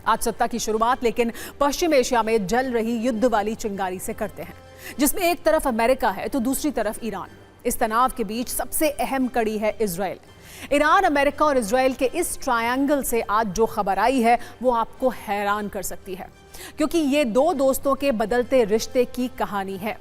आज सप्ताह की शुरुआत लेकिन पश्चिम एशिया में जल रही युद्ध वाली चिंगारी से करते हैं, जिसमें एक तरफ अमेरिका है तो दूसरी तरफ ईरान। इस तनाव के बीच सबसे अहम कड़ी है इजराइल। ईरान, अमेरिका और इजराइल के इस ट्रायंगल से आज जो खबर आई है वो आपको हैरान कर सकती है, क्योंकि ये दो दोस्तों के बदलते रिश्ते की कहानी है।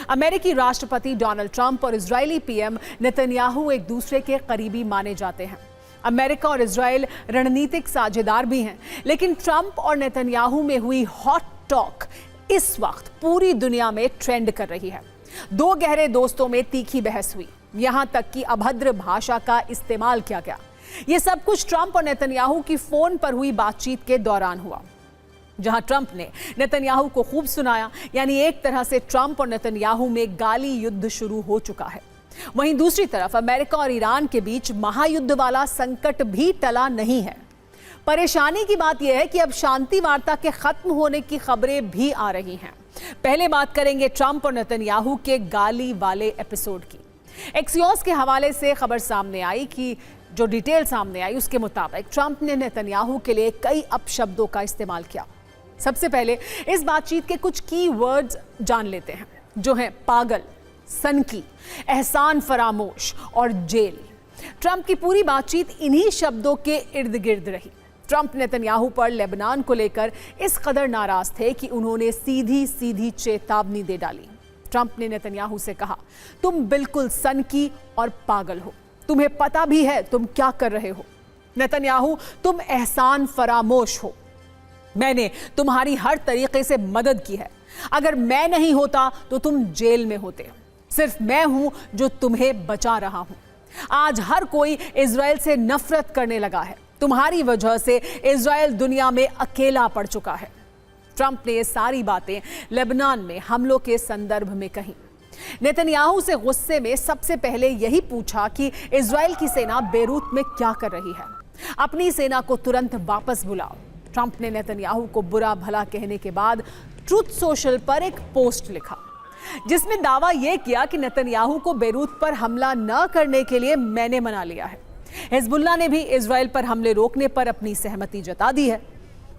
अमेरिकी राष्ट्रपति डोनाल्ड ट्रंप और इजरायली पीएम नेतन्याहू एक दूसरे के करीबी माने जाते हैं। अमेरिका और इजराइल रणनीतिक साझेदार भी हैं, लेकिन ट्रंप और नेतन्याहू में हुई हॉट टॉक इस वक्त पूरी दुनिया में ट्रेंड कर रही है। दो गहरे दोस्तों में तीखी बहस हुई, यहां तक कि अभद्र भाषा का इस्तेमाल किया गया। यह सब कुछ ट्रंप और नेतन्याहू की फोन पर हुई बातचीत के दौरान हुआ, जहां ट्रंप ने नेतन्याहू को खूब सुनाया। यानी एक तरह से ट्रंप और नेतन्याहू में गाली युद्ध शुरू हो चुका है। वहीं दूसरी तरफ अमेरिका और ईरान के बीच महायुद्ध वाला संकट भी टला नहीं है। परेशानी की बात यह है कि अब शांति वार्ता के खत्म होने की खबरें भी आ रही हैं। पहले बात करेंगे ट्रंप और नेतन्याहू के गाली वाले एपिसोड की। एक्सियोस के हवाले से खबर सामने आई कि जो डिटेल सामने आई उसके मुताबिक ट्रंप ने नेतन्याहू के लिए कई अपशब्दों का इस्तेमाल किया। सबसे पहले इस बातचीत के कुछ की वर्ड्स जान लेते हैं, जो हैं पागल, सनकी, एहसान फरामोश और जेल। ट्रंप की पूरी बातचीत इन्हीं शब्दों के इर्द गिर्द रही। ट्रंप नेतन्याहू पर लेबनान को लेकर इस कदर नाराज थे कि उन्होंने सीधी सीधी चेतावनी दे डाली। ट्रंप ने नेतन्याहू से कहा, तुम बिल्कुल सनकी और पागल हो, तुम्हें पता भी है तुम क्या कर रहे हो। नेतन्याहू, तुम एहसान फरामोश हो, मैंने तुम्हारी हर तरीके से मदद की है, अगर मैं नहीं होता तो तुम जेल में होते, सिर्फ मैं हूं जो तुम्हें बचा रहा हूं। आज हर कोई इजराइल से नफरत करने लगा है, तुम्हारी वजह से इजराइल दुनिया में अकेला पड़ चुका है। ट्रंप ने ये सारी बातें लेबनान में हमलों के संदर्भ में कही। नेतन्याहू से गुस्से में सबसे पहले यही पूछा कि इजराइल की सेना बेरूत में क्या कर रही है, अपनी सेना को तुरंत वापस बुलाओ। ट्रंप ने नेतन्याहू को बुरा भला कहने के बाद ट्रुथ सोशल पर एक पोस्ट लिखा, जिसमें दावा यह किया कि नेतन्याहू को बेरूत पर हमला न करने के लिए मैंने मना लिया है। हिजबुल्लाह ने भी इजराइल पर हमले रोकने पर अपनी सहमति जता दी है।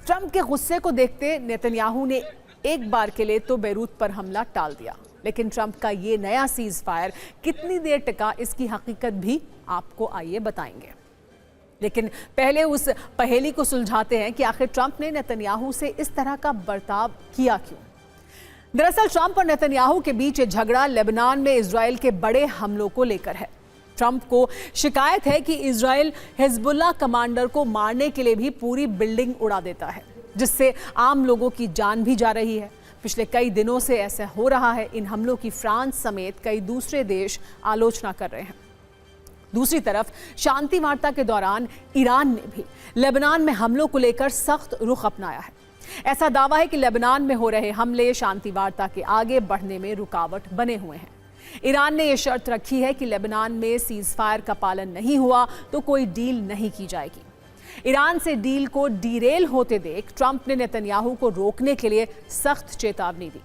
ट्रंप के गुस्से को देखते नेतन्याहू ने एक बार के लिए तो बेरूत पर हमला टाल दिया, लेकिन ट्रंप का ये नया सीज फायर कितनी देर टिका, इसकी हकीकत भी आपको आइए बताएंगे। लेकिन पहले उस पहेली को सुलझाते हैं कि आखिर ट्रंप ने नेतन्याहू से इस तरह का बर्ताव किया क्यों। दरअसल ट्रंप और नेतन्याहू के बीच ये झगड़ा लेबनान में इजराइल के बड़े हमलों को लेकर है। ट्रंप को शिकायत है कि इजराइल हिजबुल्लाह कमांडर को मारने के लिए भी पूरी बिल्डिंग उड़ा देता है, जिससे आम लोगों की जान भी जा रही है। पिछले कई दिनों से ऐसा हो रहा है। इन हमलों की फ्रांस समेत कई दूसरे देश आलोचना कर रहे हैं। दूसरी तरफ शांति वार्ता के दौरान ईरान ने भी लेबनान में हमलों को लेकर सख्त रुख अपनाया है। ऐसा दावा है कि लेबनान में हो रहे हमले शांति वार्ता के आगे बढ़ने में रुकावट बने हुए हैं। ईरान ने यह शर्त रखी है कि लेबनान में सीज फायर का पालन नहीं हुआ तो कोई डील नहीं की जाएगी। ईरान से डील को डीरेल होते देख ट्रंप ने नेतन्याहू को रोकने के लिए सख्त चेतावनी दी।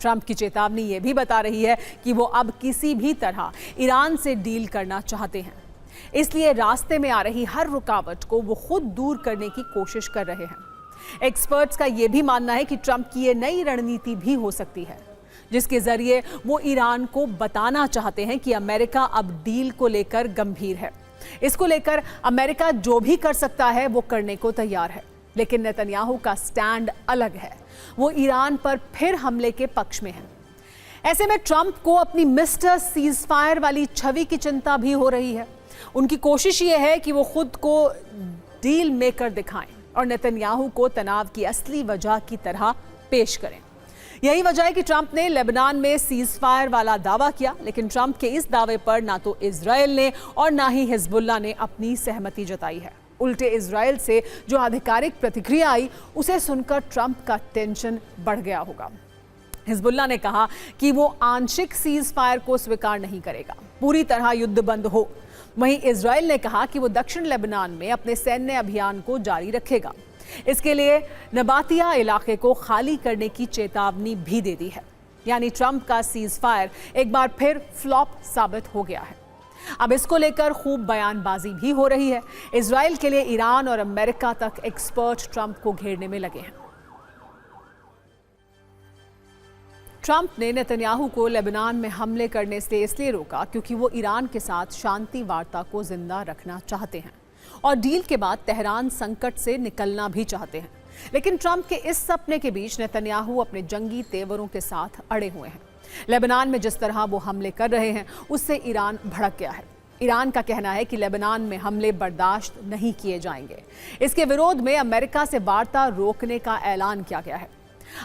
ट्रंप की चेतावनी यह भी बता रही है कि वो अब किसी भी तरह ईरान से डील करना चाहते हैं, इसलिए रास्ते में आ रही हर रुकावट को वो खुद दूर करने की कोशिश कर रहे हैं। एक्सपर्ट्स का यह भी मानना है कि ट्रंप की ये नई रणनीति भी हो सकती है, जिसके जरिए वो ईरान को बताना चाहते हैं कि अमेरिका अब डील को लेकर गंभीर है। इसको लेकर अमेरिका जो भी कर सकता है वो करने को तैयार है, लेकिन नेतन्याहू का स्टैंड अलग है। वो ईरान पर फिर हमले के पक्ष में है। ऐसे में ट्रंप को अपनी मिस्टर सीज फायर वाली छवि की चिंता भी हो रही है। उनकी कोशिश ये है कि वो खुद को डील मेकर दिखाएं और नेतन्याहू को तनाव की असली वजह की तरह पेश करें। यही वजह है कि ट्रंप ने लेबनान में सीज फायर वाला दावा किया, लेकिन ट्रंप के इस दावे पर ना तो इजराइल ने और ना ही हिजबुल्लाह ने अपनी सहमति जताई है। उल्टे इजराइल से जो आधिकारिक प्रतिक्रिया आई उसे सुनकर ट्रंप का टेंशन बढ़ गया होगा। हिजबुल्लाह ने कहा कि वो आंशिक सीज फायर को स्वीकार नहीं करेगा, पूरी तरह युद्ध बंद हो। वहीं इजराइल ने कहा कि वो दक्षिण लेबनान में अपने सैन्य अभियान को जारी रखेगा। इसके लिए नबातिया इलाके को खाली करने की चेतावनी भी दे दी है। यानी ट्रंप का सीज फायर एक बार फिर फ्लॉप साबित हो गया है। अब इसको लेकर खूब बयानबाजी भी हो रही है। इजराइल के लिए ईरान और अमेरिका तक एक्सपर्ट ट्रंप को घेरने में लगे हैं। ट्रंप ने नेतन्याहू को लेबनान में हमले करने से इसलिए रोका क्योंकि वो ईरान के साथ शांति वार्ता को जिंदा रखना चाहते हैं और डील के बाद तेहरान संकट से निकलना भी चाहते हैं। लेकिन ट्रंप के इस सपने के बीच नेतन्याहू अपने जंगी तेवरों के साथ अड़े हुए हैं। लेबनान में जिस तरह वो हमले कर रहे हैं उससे ईरान भड़क गया है। ईरान का कहना है कि लेबनान में हमले बर्दाश्त नहीं किए जाएंगे। इसके विरोध में अमेरिका से वार्ता रोकने का ऐलान किया गया है।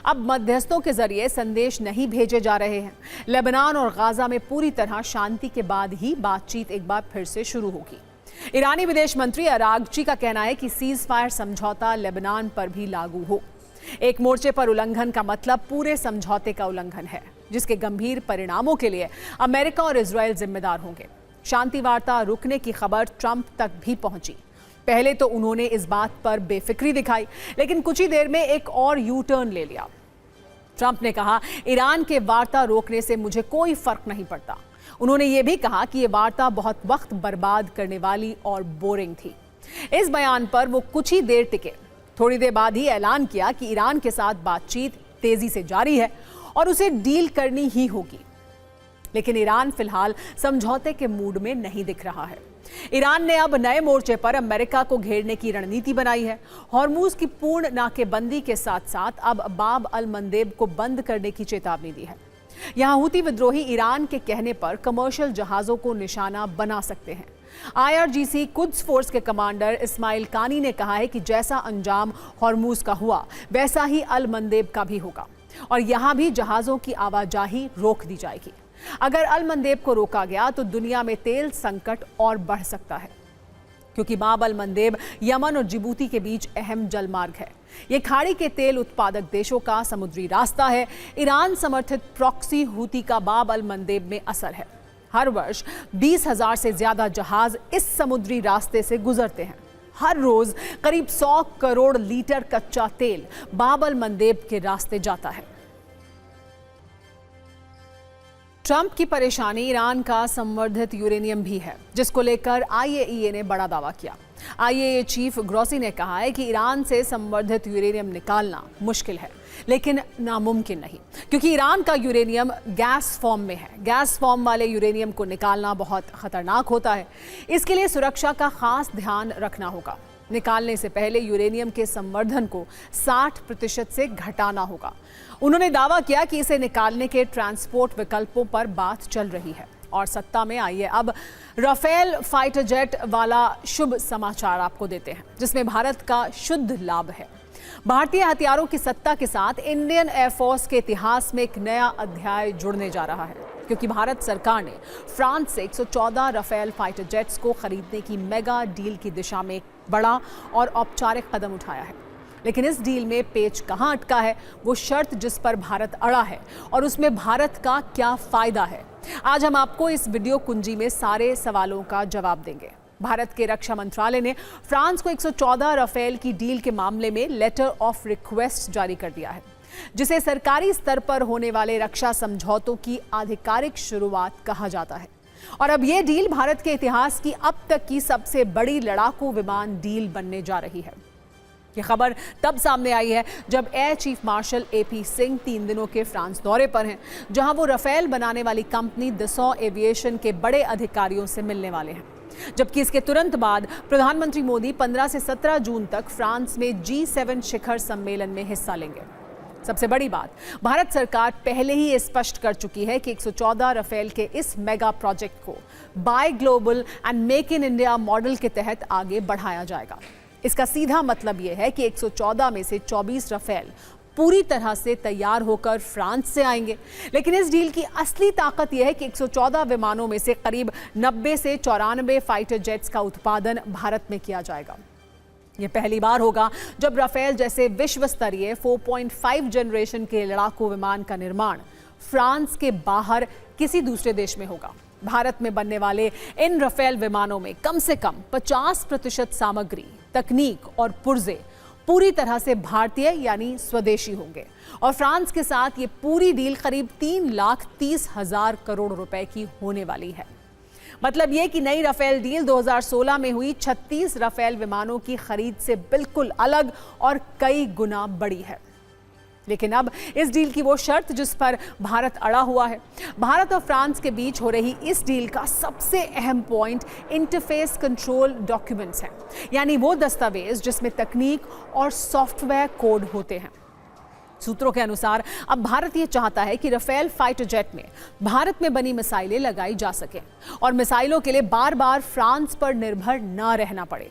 अब मध्यस्थों के जरिए संदेश नहीं भेजे जा रहे हैं। लेबनान और गाजा में पूरी तरह शांति के बाद ही बातचीत एक बार फिर से शुरू होगी। ईरानी विदेश मंत्री अरागची का कहना है कि सीज फायर समझौता लेबनान पर भी लागू हो। एक मोर्चे पर उल्लंघन का मतलब पूरे समझौते का उल्लंघन है, जिसके गंभीर परिणामों के लिए अमेरिका और इजराइल जिम्मेदार होंगे। शांति वार्ता रुकने की खबर ट्रंप तक भी पहुंची। पहले तो उन्होंने इस बात पर बेफिक्री दिखाई, लेकिन कुछ ही देर में एक और यू टर्न ले लिया। ट्रंप ने कहा, ईरान के वार्ता रोकने से मुझे कोई फर्क नहीं पड़ता। उन्होंने ये भी कहा कि ये वार्ता बहुत वक्त बर्बाद करने वाली और बोरिंग थी। इस बयान पर वो कुछ ही देर टिके। थोड़ी देर बाद ही ऐलान किया कि ईरान के साथ बातचीत तेजी से जारी है और उसे डील करनी ही होगी। लेकिन ईरान फिलहाल समझौते के मूड में नहीं दिख रहा है। ईरान ने अब नए मोर्चे पर अमेरिका को घेरने की रणनीति बनाई है। हॉर्मूज की पूर्ण नाकेबंदी के साथ साथ अब बाब अल मंदेब को बंद करने की चेतावनी दी है। यहां हूती विद्रोही ईरान के कहने पर कमर्शियल जहाजों को निशाना बना सकते हैं। IRGC कुद्स फोर्स के कमांडर इस्माइल कानी ने कहा है कि जैसा अंजाम हॉर्मूज का हुआ वैसा ही अल मंदेब का भी होगा और यहां भी जहाजों की आवाजाही रोक दी जाएगी। अगर अल मंदेब को रोका गया तो दुनिया में तेल संकट और बढ़ सकता है, क्योंकि बाब अल मंदेब यमन और जिबूती के बीच अहम जलमार्ग है। ये खाड़ी के तेल उत्पादक देशों का समुद्री रास्ता है। ईरान समर्थित प्रॉक्सी हूती का बाब अल मंदेब में असर है। हर वर्ष 20,000 से ज्यादा जहाज इस समुद्री रास्ते से गुजरते हैं। हर रोज करीब 100 करोड़ लीटर कच्चा तेल बाब अल मंदेब के रास्ते जाता है। ट्रंप की परेशानी ईरान का संवर्धित यूरेनियम भी है, जिसको लेकर IAEA ने बड़ा दावा किया। IAEA चीफ ग्रोसी ने कहा है कि ईरान से संवर्धित यूरेनियम निकालना मुश्किल है, लेकिन नामुमकिन नहीं, क्योंकि ईरान का यूरेनियम गैस फॉर्म में है। गैस फॉर्म वाले यूरेनियम को निकालना बहुत खतरनाक होता है। इसके लिए सुरक्षा का खास ध्यान रखना होगा। निकालने से पहले यूरेनियम के संवर्धन को 60% से घटाना होगा। उन्होंने दावा किया कि इसे निकालने के ट्रांसपोर्ट विकल्पों पर बात चल रही है। और सत्ता में आइए अब राफेल फाइटर जेट वाला शुभ समाचार आपको देते हैं, जिसमें भारत का शुद्ध लाभ है। भारतीय हथियारों की सत्ता के साथ इंडियन एयरफोर्स के इतिहास में एक नया अध्याय जुड़ने जा रहा है, क्योंकि भारत सरकार ने फ्रांस से 114 राफेल फाइटर जेट्स को खरीदने की मेगा डील की दिशा में एक बड़ा और औपचारिक कदम उठाया है। लेकिन इस डील में पेच कहां अटका है, वो शर्त जिस पर भारत अड़ा है और उसमें भारत का क्या फायदा है, आज हम आपको इस वीडियो कुंजी में सारे सवालों का जवाब देंगे। भारत के रक्षा मंत्रालय ने फ्रांस को 114 राफेल की डील के मामले में लेटर ऑफ रिक्वेस्ट जारी कर दिया है, जिसे सरकारी स्तर पर होने वाले रक्षा समझौतों की आधिकारिक शुरुआत कहा जाता है। और अब यह डील भारत के इतिहास की अब तक की सबसे बड़ी लड़ाकू विमान डील बनने जा रही है। ये खबर तब सामने आई है जब air chief marshal AP Singh 3 दिनों के फ्रांस दौरे पर हैं, जहां वो राफेल बनाने वाली कंपनी दसॉ एविएशन के बड़े अधिकारियों से मिलने वाले हैं। जबकि इसके तुरंत बाद प्रधानमंत्री मोदी 15 से 17 जून तक फ्रांस में G7 शिखर सम्मेलन में हिस्सा लेंगे। सबसे बड़ी बात, भारत सरकार पहले ही स्पष्ट कर चुकी है कि 114 राफेल के इस मेगा प्रोजेक्ट को buy global and make in India model के तहत आगे बढ़ाया जाएगा। इसका सीधा मतलब यह है कि 114 में से 24 राफेल पूरी तरह से तैयार होकर फ्रांस से आएंगे। लेकिन इस डील की असली ताकत यह है कि 114 विमानों में से करीब 90 से 94 फाइटर जेट्स का उत्पादन भारत में किया जाएगा। यह पहली बार होगा जब राफेल जैसे विश्व स्तरीय 4.5 जनरेशन के लड़ाकू विमान का निर्माण फ्रांस के बाहर किसी दूसरे देश में होगा। भारत में बनने वाले इन राफेल विमानों में कम से कम 50% सामग्री, तकनीक और पुर्जे पूरी तरह से भारतीय यानी स्वदेशी होंगे। और फ्रांस के साथ ये पूरी डील करीब 3,30,000 करोड़ रुपए की होने वाली है। मतलब ये कि नई राफेल डील 2016 में हुई 36 राफेल विमानों की खरीद से बिल्कुल अलग और कई गुना बड़ी है। लेकिन अब इस डील की वो शर्त जिस पर भारत अड़ा हुआ है। भारत और फ्रांस के बीच हो रही इस डील का सबसे अहम पॉइंट इंटरफेस कंट्रोल डॉक्यूमेंट्स हैं, यानी वो दस्तावेज जिसमें तकनीक और सॉफ्टवेयर कोड होते हैं। सूत्रों के अनुसार अब भारत ये चाहता है कि राफेल फाइटर जेट में भारत में बनी मिसाइलें लगाई जा सकें और मिसाइलों के लिए बार बार फ्रांस पर निर्भर न रहना पड़े।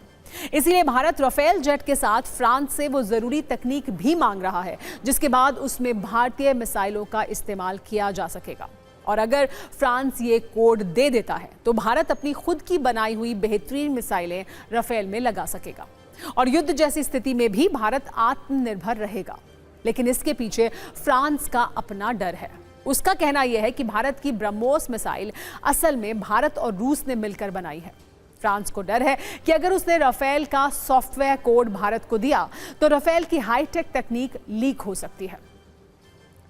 इसीलिए भारत राफेल जेट के साथ फ्रांस से वो जरूरी तकनीक भी मांग रहा है जिसके बाद उसमें भारतीय मिसाइलों का इस्तेमाल किया जा सकेगा। और अगर फ्रांस ये कोड दे देता है तो भारत अपनी खुद की बनाई हुई बेहतरीन मिसाइलें राफेल में लगा सकेगा और युद्ध जैसी स्थिति में भी भारत आत्मनिर्भर रहेगा। लेकिन इसके पीछे फ्रांस का अपना डर है। उसका कहना यह है कि भारत की ब्रह्मोस मिसाइल असल में भारत और रूस ने मिलकर बनाई है। फ्रांस को डर है कि अगर उसने राफेल का सॉफ्टवेयर कोड भारत को दिया तो राफेल की हाईटेक तकनीक लीक हो सकती है।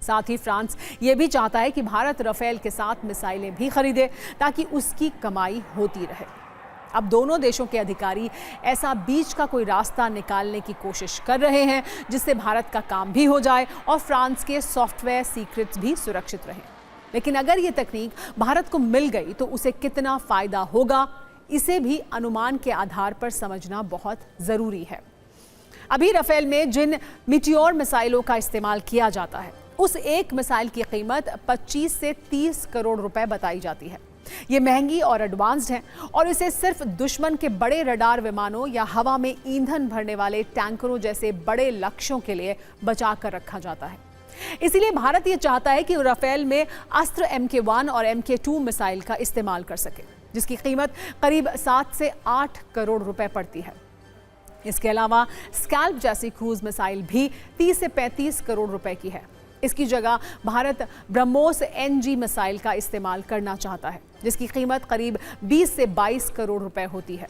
साथ ही फ्रांस ये भी चाहता है कि भारत राफेल के साथ मिसाइलें भी खरीदे ताकि उसकी कमाई होती रहे। अब दोनों देशों के अधिकारी ऐसा बीच का कोई रास्ता निकालने की कोशिश कर रहे हैं जिससे भारत का काम भी हो जाए और फ्रांस के सॉफ्टवेयर सीक्रेट्स भी सुरक्षित रहें। लेकिन अगर ये तकनीक भारत को मिल गई तो उसे कितना फायदा होगा, इसे भी अनुमान के आधार पर समझना बहुत जरूरी है। अभी राफेल में जिन मिटियोर मिसाइलों का इस्तेमाल किया जाता है उस एक मिसाइल की कीमत 25 से 30 करोड़ रुपए बताई जाती है। ये महंगी और एडवांस्ड है और इसे सिर्फ दुश्मन के बड़े रडार विमानों या हवा में ईंधन भरने वाले टैंकरों जैसे बड़े लक्ष्यों के लिए बचा कर रखा जाता है। इसीलिए भारत ये चाहता है कि राफेल में अस्त्र MK1 और MK2 मिसाइल का इस्तेमाल कर सके, जिसकी कीमत करीब 7 से 8 करोड़ रुपए पड़ती है। इसके अलावा स्कैल्प जैसी क्रूज मिसाइल भी 30 से 35 करोड़ रुपए की है। इसकी जगह भारत ब्रह्मोस NG मिसाइल का इस्तेमाल करना चाहता है जिसकी कीमत करीब 20 से 22 करोड़ रुपए होती है।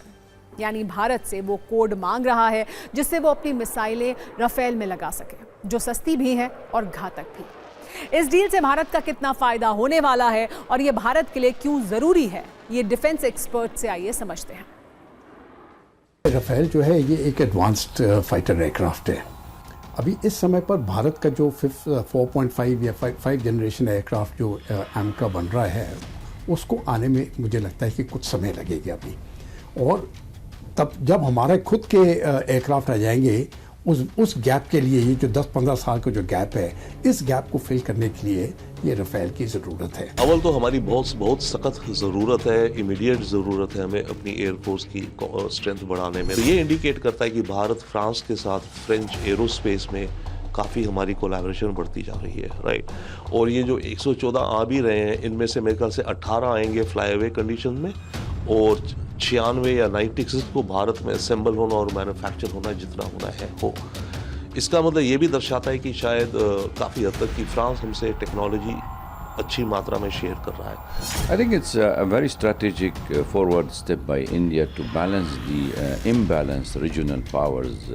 यानी भारत से वो कोड मांग रहा है जिससे वो अपनी मिसाइलें राफेल में लगा सके, जो सस्ती भी है और घातक भी। इस डील से भारत का कितना फायदा होने वाला है और ये भारत के लिए क्यों जरूरी है, ये डिफेंस एक्सपर्ट से आइए समझते हैं। राफेल जो है ये एक एडवांस्ड फाइटर एयरक्राफ्ट है। अभी इस समय पर भारत का जो 4.5 या 5 जनरेशन एयरक्राफ्ट जो एमका बन रहा है उसको आने में मुझे लगता है कि कुछ समय लगेगा अभी, और तब जब हमारे खुद के एयरक्राफ्ट आ जाएंगे उस गैप के लिए, ये जो 10-15 साल का जो गैप है, इस गैप को फिल करने के लिए ये राफेल की ज़रूरत है। अव्वल तो हमारी बहुत सख्त ज़रूरत है, इमीडिएट ज़रूरत है हमें अपनी एयरफोर्स की स्ट्रेंथ बढ़ाने में। तो ये इंडिकेट करता है कि भारत फ्रांस के साथ फ्रेंच एरोस्पेस में काफ़ी हमारी कोलैबोरेशन बढ़ती जा रही है, राइट। और ये जो 114 आ भी रहे हैं, इनमें से मेरे ख्याल से 18 आएंगे फ्लाई अवे कंडीशन में, और 96 या 96 को भारत में असेंबल होना और मैन्युफैक्चर होना जितना होना है हो। इसका मतलब ये भी दर्शाता है कि शायद काफ़ी हद तक कि फ्रांस हमसे टेक्नोलॉजी अच्छी मात्रा में शेयर कर रहा है। I think it's a very strategic forward step by India to balance the imbalanced regional powers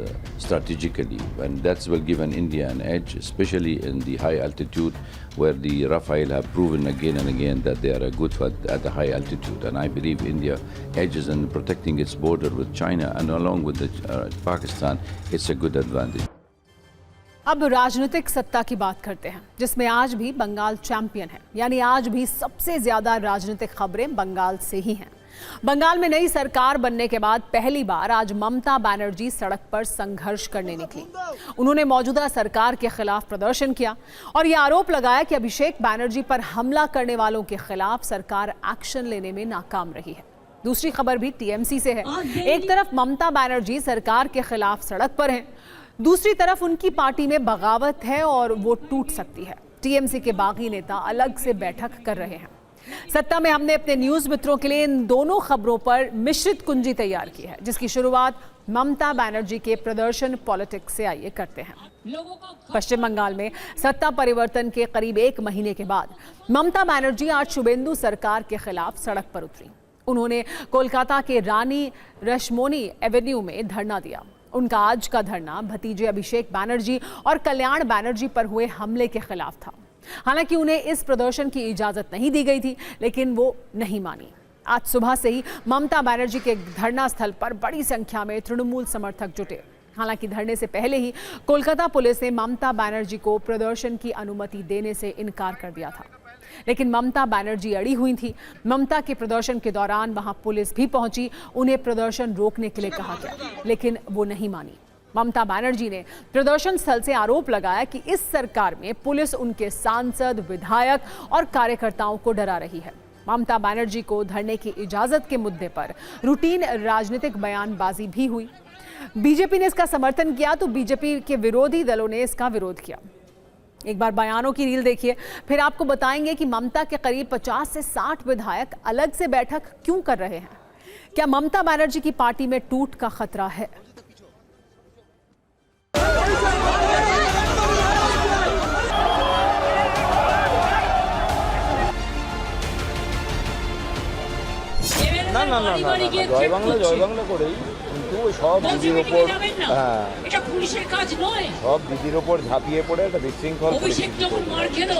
strategically, and that will give India an edge, especially in the high altitude, where the Rafale have proven again and again that they are a good at the high altitude. And I believe India edges in protecting its border with China and along with Pakistan, it's a good advantage. अब राजनीतिक सत्ता की बात करते हैं, जिसमें आज भी बंगाल चैंपियन है। यानी आज भी सबसे ज्यादा राजनीतिक खबरें बंगाल से ही हैं। बंगाल में नई सरकार बनने के बाद पहली बार आज ममता बनर्जी सड़क पर संघर्ष करने निकली। उन्होंने मौजूदा सरकार के खिलाफ प्रदर्शन किया और यह आरोप लगाया कि अभिषेक बनर्जी पर हमला करने वालों के खिलाफ सरकार एक्शन लेने में नाकाम रही है। दूसरी खबर भी TMC से है। एक तरफ ममता बनर्जी सरकार के खिलाफ सड़क पर हैं, दूसरी तरफ उनकी पार्टी में बगावत है और वो टूट सकती है। TMC के बागी नेता अलग से बैठक कर रहे हैं। सत्ता में हमने अपने न्यूज मित्रों के लिए इन दोनों खबरों पर मिश्रित कुंजी तैयार की है, जिसकी शुरुआत ममता बनर्जी के प्रदर्शन पॉलिटिक्स से आइए करते हैं। पश्चिम बंगाल में सत्ता परिवर्तन के करीब 1 महीने के बाद ममता बनर्जी आज शुभेंदु सरकार के खिलाफ सड़क पर उतरी। उन्होंने कोलकाता के रानी रश्मोनी एवेन्यू में धरना दिया। उनका आज का धरना भतीजे अभिषेक बनर्जी और कल्याण बनर्जी पर हुए हमले के खिलाफ था। हालांकि उन्हें इस प्रदर्शन की इजाजत नहीं दी गई थी, लेकिन वो नहीं मानी। आज सुबह से ही ममता बनर्जी के धरना स्थल पर बड़ी संख्या में तृणमूल समर्थक जुटे। हालांकि धरने से पहले ही कोलकाता पुलिस ने ममता बनर्जी को प्रदर्शन की अनुमति देने से इनकार कर दिया था, लेकिन ममता बनर्जी अड़ी हुई थी। ममता के प्रदर्शन के दौरान वहां पुलिस भी पहुंची, उन्हें प्रदर्शन रोकने के लिए कहा गया, लेकिन वो नहीं मानी। ममता बनर्जी ने प्रदर्शन स्थल से आरोप लगाया कि इस सरकार में पुलिस उनके सांसद, विधायक और कार्यकर्ताओं को डरा रही है। ममता बनर्जी को धरने की इजाजत के मुद्दे पर रूटीन राजनीतिक बयानबाजी भी हुई। बीजेपी ने इसका समर्थन किया तो बीजेपी के विरोधी दलों ने इसका विरोध किया। एक बार बयानों की रील देखिए, फिर आपको बताएंगे कि ममता के करीब 50 से 60 विधायक अलग से बैठक क्यों कर रहे हैं। क्या ममता बनर्जी की पार्टी में टूट का खतरा है? না না না না জয় বাংলা করেই কিন্তু সব দিদির ওপর এটা পুলিশের কাজ নয়, সব দিদির ওপর ঝাঁপিয়ে পড়ে একটা বিশৃঙ্খল অভিষেক যখন মার খেলো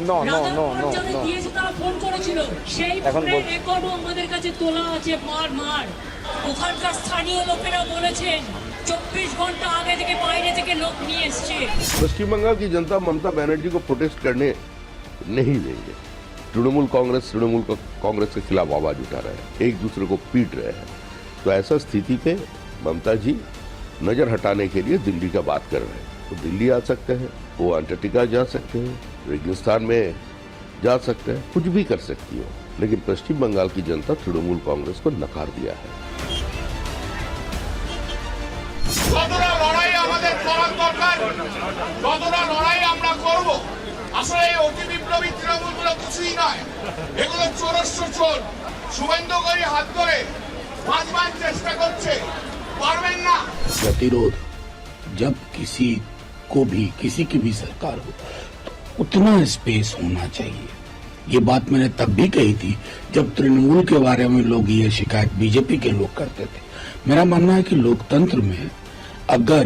no no no no no দিয়েছে, তারা ফোন করেছিল, সেই ফোনের রেকর্ডও আমাদের কাছে তোলা আছে। মার ওখানকার স্থানীয় লোকেরা বলেছেন 24 ঘন্টা আগে থেকে বাইরে থেকে লোক নিয়ে এসছে। पश्चिम बंगाल की जनता ममता बनर्जी को प्रोटेस्ट करने नहीं देंगे। तृणमूल कांग्रेस के खिलाफ आवाज उठा रहे हैं, एक दूसरे को पीट रहे हैं। तो ऐसा स्थिति पे ममता जी नजर हटाने के लिए दिल्ली का बात कर रहे हैं। तो दिल्ली आ सकते हैं, वो अंटार्कटिका जा सकते हैं, रेगिस्तान में जा सकते हैं, कुछ भी कर सकती हो, लेकिन पश्चिम बंगाल की जनता तृणमूल कांग्रेस को नकार दिया है। যতটা লড়াই আমাদের করার দরকার, যতটা লড়াই আমরা করব, আসলে এই অতি বিপ্লবী তৃণমূলগুলো কিছুই নয়, এগুলো চোরস্য চোর। শুভেন্দুকে হাত ধরে বাঁচবার চেষ্টা করছে, পারবেন না। प्रतिरोध जब किसी की भी सरकार हो तो उतना स्पेस होना चाहिए। ये बात मैंने तब भी कही थी जब तृणमूल के बारे में लोग ये शिकायत बीजेपी के लोग करते थे। मेरा मानना है कि लोकतंत्र में अगर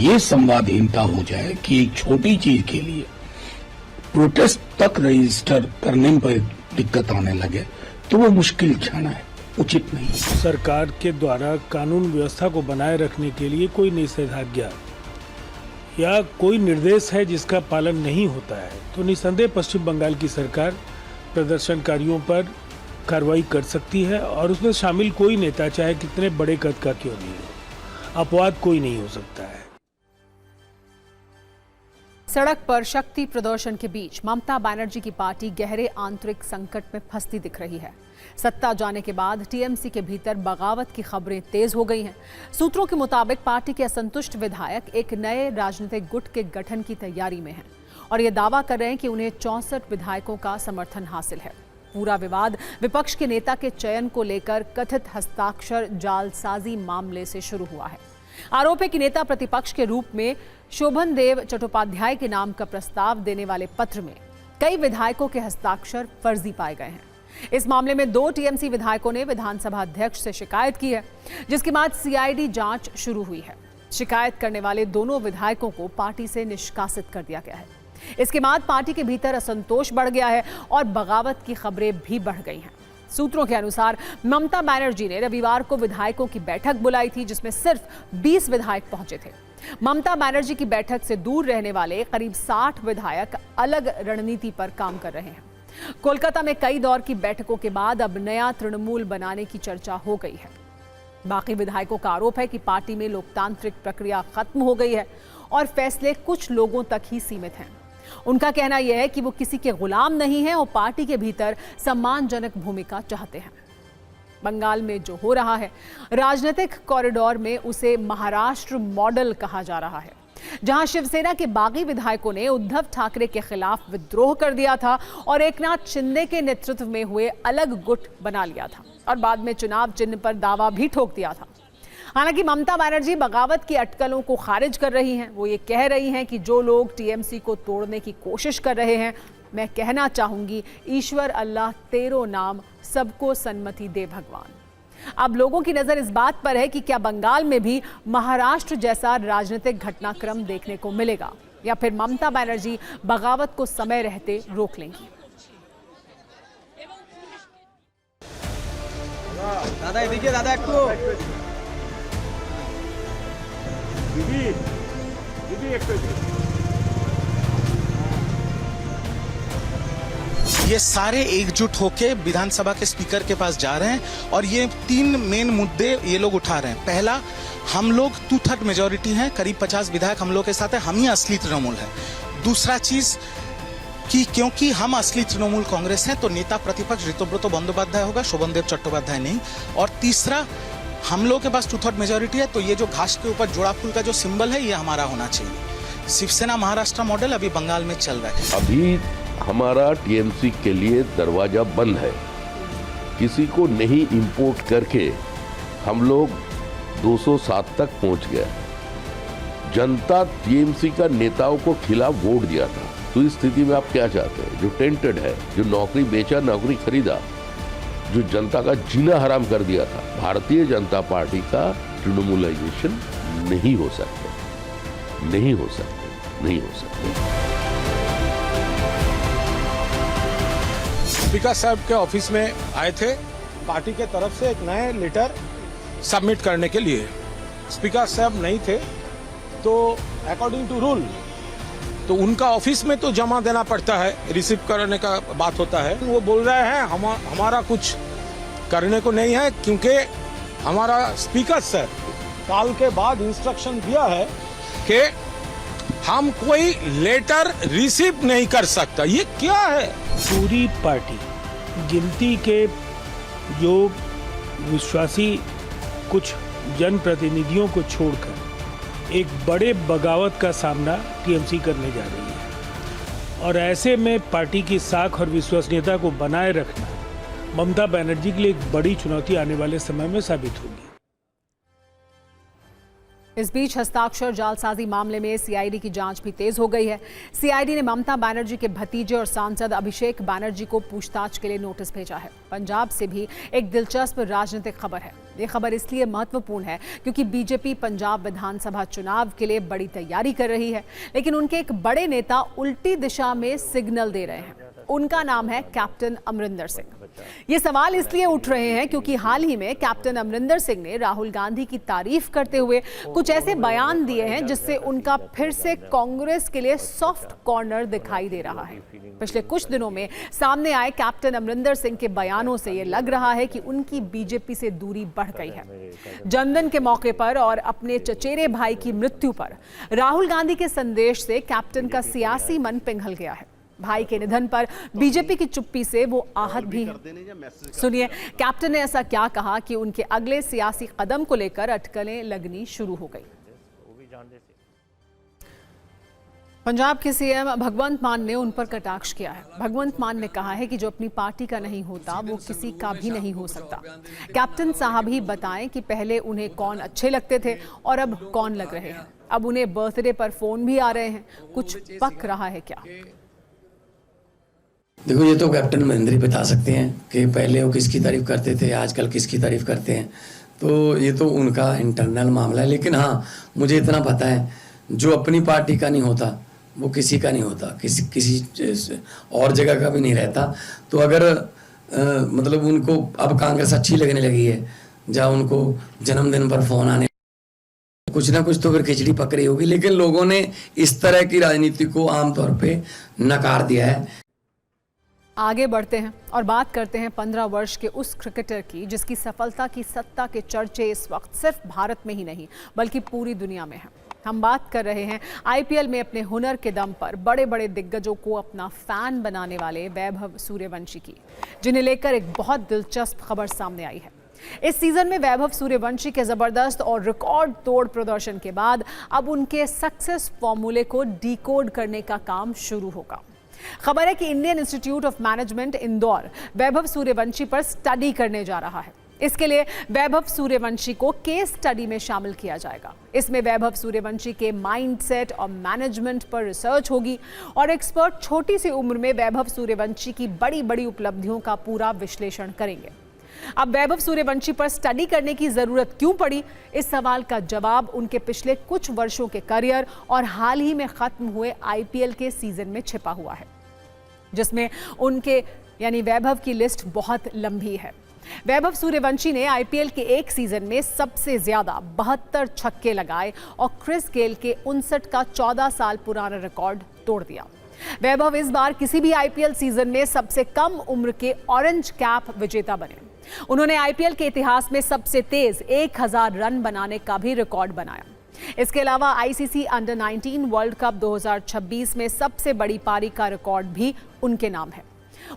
ये संवादहीनता हो जाए कि एक छोटी चीज के लिए प्रोटेस्ट तक रजिस्टर करने पर दिक्कत आने लगे तो वो मुश्किल क्षण है, उचित नहीं। सरकार के द्वारा कानून व्यवस्था को बनाए रखने के लिए कोई निषेधाज्ञा या कोई निर्देश है जिसका पालन नहीं होता है तो निसंदेह पश्चिम बंगाल की सरकार प्रदर्शनकारियों पर कार्रवाई कर सकती है और उसमें शामिल कोई नेता चाहे कितने बड़े कद का क्यों नहीं हो, अपवाद कोई नहीं हो सकता है। सड़क पर शक्ति प्रदर्शन के बीच ममता बनर्जी की पार्टी गहरे आंतरिक संकट में फंसती दिख रही है। सत्ता जाने के बाद टीएमसी के भीतर बगावत की खबरें तेज हो गई हैं। सूत्रों के मुताबिक पार्टी के असंतुष्ट विधायक एक नए राजनीतिक गुट के गठन की तैयारी में हैं और ये दावा कर रहे हैं कि उन्हें 64 विधायकों का समर्थन हासिल है। पूरा विवाद विपक्ष के नेता के चयन को लेकर कथित हस्ताक्षर जालसाजी मामले से शुरू हुआ है। आरोप है कि नेता प्रतिपक्ष के रूप में शोभन देव चट्टोपाध्याय के नाम का प्रस्ताव देने वाले पत्र में कई विधायकों के हस्ताक्षर फर्जी पाए गए हैं। इस मामले में 2 टीएमसी विधायकों ने विधानसभा अध्यक्ष से शिकायत की है, जिसके बाद सीआईडी जांच शुरू हुई है। शिकायत करने वाले दोनों विधायकों को पार्टी से निष्कासित कर दिया गया है। इसके बाद पार्टी के भीतर असंतोष बढ़ गया है और बगावत की खबरें भी बढ़ गई हैं। सूत्रों के अनुसार ममता बनर्जी ने रविवार को विधायकों की बैठक बुलाई थी, जिसमें सिर्फ 20 विधायक पहुंचे थे। ममता बनर्जी की बैठक से दूर रहने वाले करीब 60 विधायक अलग रणनीति पर काम कर रहे हैं। कोलकाता में कई दौर की बैठकों के बाद अब नया तृणमूल बनाने की चर्चा हो गई है। बाकी विधायकों का आरोप है कि पार्टी में लोकतांत्रिक प्रक्रिया खत्म हो गई है और फैसले कुछ लोगों तक ही सीमित हैं। उनका कहना यह है कि वो किसी के गुलाम नहीं हैं और पार्टी के भीतर सम्मानजनक भूमिका चाहते हैं। बंगाल में जो हो रहा है, राजनीतिक कॉरिडोर में उसे महाराष्ट्र मॉडल कहा जा रहा है, जहां शिवसेना के बागी विधायकों ने उद्धव ठाकरे के खिलाफ विद्रोह कर दिया था और एकनाथ शिंदे के नेतृत्व में हुए अलग गुट बना लिया था और बाद में चुनाव चिन्ह पर दावा भी ठोक दिया था। हालांकि ममता बनर्जी बगावत की अटकलों को खारिज कर रही हैं। वो ये कह रही हैं कि जो लोग टीएमसी को तोड़ने की कोशिश कर रहे हैं, मैं कहना चाहूंगी, ईश्वर अल्लाह तेरो नाम, सबको सन्मति दे भगवान। अब लोगों की नजर इस बात पर है कि क्या बंगाल में भी महाराष्ट्र जैसा राजनीतिक घटनाक्रम देखने को मिलेगा या फिर ममता बनर्जी बगावत को समय रहते रोक लेंगी। দাদা এদিকে দাদা একটু ये सारे एकजुट होके विधानसभा के स्पीकर के पास जा रहे हैं और ये 3 मेन मुद्दे ये लोग उठा रहे हैं। पहला, हम लोग 2/3 मेजोरिटी हैं, करीब 50 विधायक हम लोग के साथ है, हम ही असली तृणमूल है। दूसरा चीज कि क्योंकि हम असली तृणमूल कांग्रेस हैं तो नेता प्रतिपक्ष ऋतुव्रत बंदोपाध्याय होगा, शोभनदेव चट्टोपाध्याय नहीं। और तीसरा, हम लोग के पास 2/3 मेजोरिटी है तो ये जो घास के ऊपर जोड़ा फूल का जो सिंबल है ये हमारा होना चाहिए। शिवसेना महाराष्ट्र मॉडल अभी बंगाल में चल रहा है। अभी हमारा टीएमसी के लिए दरवाजा बंद है। किसी को नहीं इंपोर्ट करके हम लोग 207 तक पहुंच गए। जनता टीएमसी का नेताओं को खिलाफ वोट दिया था। तो इस स्थिति में आप क्या चाहते हैं? जो टेंटेड है, जो नौकरी बेचा, नौकरी खरीदा, जो जनता का जीना हराम कर दिया था, भारतीय जनता पार्टी का तृणमूलाइजेशन नहीं हो सकता, नहीं हो सकता, नहीं हो सकता। स्पीकर साहब के ऑफिस में आए थे पार्टी के तरफ से एक नए लेटर सबमिट करने के लिए। स्पीकर साहब नहीं थे तो अकॉर्डिंग टू रूल तो उनका ऑफिस में तो जमा देना पड़ता है, रिसीव करने का बात होता है। वो बोल रहे हैं हमारा कुछ करने को नहीं है क्योंकि हमारा स्पीकर साहब काल के बाद इंस्ट्रक्शन दिया है कि हम कोई लेटर रिसीव नहीं कर सकता। ये क्या है? पूरी पार्टी गिनती के जो विश्वासी कुछ जनप्रतिनिधियों को छोड़कर एक बड़े बगावत का सामना टीएमसी करने जा रही है और ऐसे में पार्टी की साख और विश्वसनीयता को बनाए रखना ममता बनर्जी के लिए एक बड़ी चुनौती आने वाले समय में साबित होगी। इस बीच हस्ताक्षर जालसाजी मामले में सीआईडी की जांच भी तेज हो गई है। सीआईडी ने ममता बनर्जी के भतीजे और सांसद अभिषेक बनर्जी को पूछताछ के लिए नोटिस भेजा है। पंजाब से भी एक दिलचस्प राजनीतिक खबर है। ये खबर इसलिए महत्वपूर्ण है क्योंकि बीजेपी पंजाब विधानसभा चुनाव के लिए बड़ी तैयारी कर रही है, लेकिन उनके एक बड़े नेता उल्टी दिशा में सिग्नल दे रहे हैं। उनका नाम है कैप्टन अमरिंदर सिंह। ये सवाल इसलिए उठ रहे हैं क्योंकि हाल ही में कैप्टन अमरिंदर सिंह ने राहुल गांधी की तारीफ करते हुए कुछ ऐसे बयान दिए हैं जिससे उनका फिर से कांग्रेस के लिए सॉफ्ट कॉर्नर दिखाई दे रहा है। पिछले कुछ दिनों में सामने आए कैप्टन अमरिंदर सिंह के बयानों से ये लग रहा है कि उनकी बीजेपी से दूरी बढ़ गई है। जन्मदिन के मौके पर और अपने चचेरे भाई की मृत्यु पर राहुल गांधी के संदेश से कैप्टन का सियासी मन पिघल गया है। भाई के निधन पर बीजेपी की चुप्पी से वो आहत भी हैं। सुनिए कैप्टन ने ऐसा क्या कहा कि उनके अगले सियासी कदम को लेकर अटकलें लगनी शुरू हो गई। पंजाब के सीएम भगवंत मान ने उन पर कटाक्ष किया है। भगवंत मान ने कहा है कि जो अपनी पार्टी का नहीं होता वो किसी का भी नहीं हो सकता। कैप्टन साहब ही बताएं कि पहले उन्हें कौन अच्छे लगते थे और अब कौन लग रहे हैं। अब उन्हें बर्थडे पर फोन भी आ रहे हैं। कुछ पक रहा है क्या? देखो, ये तो कैप्टन महेंद्र ही बता सकते हैं कि पहले वो किसकी तारीफ करते थे, आजकल किसकी तारीफ करते हैं। तो ये तो उनका इंटरनल मामला है। लेकिन हाँ, मुझे इतना पता है जो अपनी पार्टी का नहीं होता वो किसी का नहीं होता, किसी और जगह का भी नहीं रहता। तो अगर मतलब उनको अब कांग्रेस अच्छी लगने लगी है, जहाँ उनको जन्मदिन पर फोन आने, कुछ ना कुछ तो फिर खिचड़ी पक रही होगी। लेकिन लोगों ने इस तरह की राजनीति को आमतौर पे नकार दिया है। आगे बढ़ते हैं और बात करते हैं 15 वर्ष के उस क्रिकेटर की जिसकी सफलता की सत्ता के चर्चे इस वक्त सिर्फ भारत में ही नहीं बल्कि पूरी दुनिया में हैं। हम बात कर रहे हैं आईपीएल में अपने हुनर के दम पर बड़े बड़े दिग्गजों को अपना फैन बनाने वाले वैभव सूर्यवंशी की, जिन्हें लेकर एक बहुत दिलचस्प खबर सामने आई है। इस सीजन में वैभव सूर्यवंशी के जबरदस्त और रिकॉर्ड तोड़ प्रदर्शन के बाद अब उनके सक्सेस फॉर्मूले को डिकोड करने का काम शुरू होगा। खबर है कि Indian Institute of Management Indore Vaibhav Suryavanshi पर स्टडी करने जा रहा है। इसके लिए वैभव सूर्यवंशी को केस स्टडी में शामिल किया जाएगा। इसमें वैभव सूर्यवंशी के माइंडसेट और मैनेजमेंट पर रिसर्च होगी और एक्सपर्ट छोटी सी उम्र में वैभव सूर्यवंशी की बड़ी बड़ी उपलब्धियों का पूरा विश्लेषण करेंगे। अब वैभव सूर्यवंशी पर स्टडी करने की जरूरत क्यों पड़ी, इस सवाल का जवाब उनके पिछले कुछ वर्षों के करियर और हाल ही में खत्म हुए आईपीएल के सीजन में छिपा हुआ है, जिसमें उनके यानी वैभव की लिस्ट बहुत लंबी है। वैभव सूर्यवंशी ने आईपीएल के एक सीजन में सबसे ज्यादा 72 छक्के लगाए और क्रिस गेल के 59 का 14 साल पुराना रिकॉर्ड तोड़ दिया। वैभव इस बार किसी भी आईपीएल सीजन में सबसे कम उम्र के ऑरेंज कैप विजेता बने। उन्होंने आईपीएल के इतिहास में सबसे तेज 1000 रन बनाने का भी रिकॉर्ड बनाया। इसके अलावा आईसीसी अंडर 19 वर्ल्ड कप 2026 में सबसे बड़ी पारी का रिकॉर्ड भी उनके नाम है।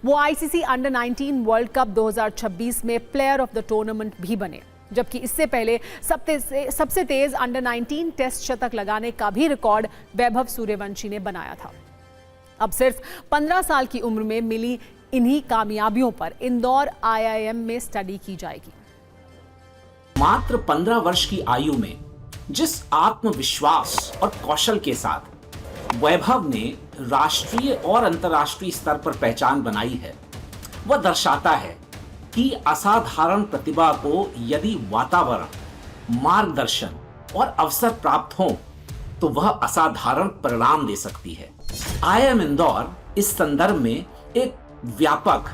वो आईसीसी अंडर 19 वर्ल्ड कप 2026 में प्लेयर ऑफ द टूर्नामेंट भी बने, जबकि इससे पहले सबसे तेज अंडर 19 टेस्ट शतक लगाने का भी रिकॉर्ड वैभव सूर्यवंशी ने बनाया था। अब सिर्फ 15 साल की उम्र में मिली इन्हीं कामयाबियों पर इंदौर आईआईएम में स्टडी की जाएगी। मात्र 15 वर्ष की आयु में जिस आत्मविश्वास और कौशल के साथ वैभव ने राष्ट्रीय और अंतर्राष्ट्रीय स्तर पर पहचान बनाई है, वह दर्शाता है कि असाधारण प्रतिभा को यदि वातावरण, मार्गदर्शन और अवसर प्राप्त हो तो वह असाधारण परिणाम दे सकती है। आईआईएम इंदौर इस संदर्भ में एक व्यापक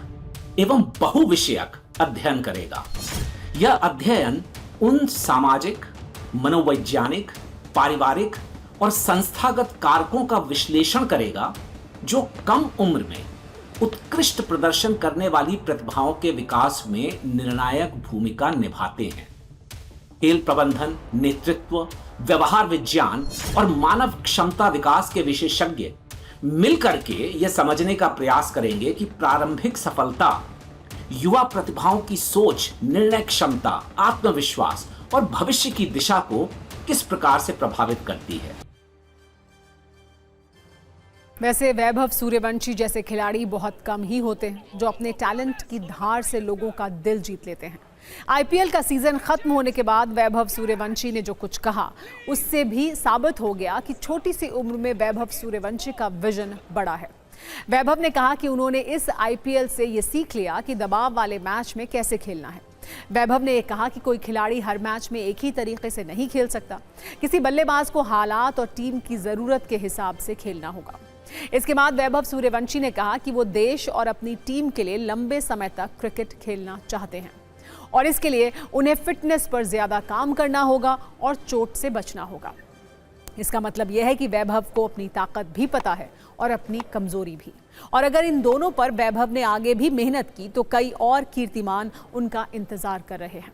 एवं बहुविषयक अध्ययन करेगा। यह अध्ययन उन सामाजिक, मनोवैज्ञानिक, पारिवारिक और संस्थागत कारकों का विश्लेषण करेगा जो कम उम्र में उत्कृष्ट प्रदर्शन करने वाली प्रतिभाओं के विकास में निर्णायक भूमिका निभाते हैं। खेल प्रबंधन, नेतृत्व, व्यवहार विज्ञान और मानव क्षमता विकास के विशेषज्ञ मिलकर के यह समझने का प्रयास करेंगे कि प्रारंभिक सफलता युवा प्रतिभाओं की सोच, निर्णय क्षमता, आत्मविश्वास और भविष्य की दिशा को किस प्रकार से प्रभावित करती है। वैसे वैभव सूर्यवंशी जैसे खिलाड़ी बहुत कम ही होते हैं जो अपने टैलेंट की धार से लोगों का दिल जीत लेते हैं। आईपीएल का सीजन खत्म होने के बाद वैभव सूर्यवंशी ने जो कुछ कहा उससे भी साबित हो गया कि छोटी सी उम्र में वैभव सूर्यवंशी का विजन बड़ा है। वैभव ने कहा कि उन्होंने इस आईपीएल से ये सीख लिया कि दबाव वाले मैच में कैसे खेलना है। वैभव ने कहा कि कोई खिलाड़ी हर मैच में एक ही तरीके से नहीं खेल सकता। किसी बल्लेबाज को हालात और टीम की जरूरत के हिसाब से खेलना होगा। इसके बाद वैभव सूर्यवंशी ने कहा कि वो देश और अपनी टीम के लिए लंबे समय तक क्रिकेट खेलना चाहते हैं और इसके लिए उन्हें फिटनेस पर ज्यादा काम करना होगा और चोट से बचना होगा। इसका मतलब यह है कि वैभव को अपनी ताकत भी पता है और अपनी कमजोरी भी, और अगर इन दोनों पर वैभव ने आगे भी मेहनत की तो कई और कीर्तिमान उनका इंतजार कर रहे हैं।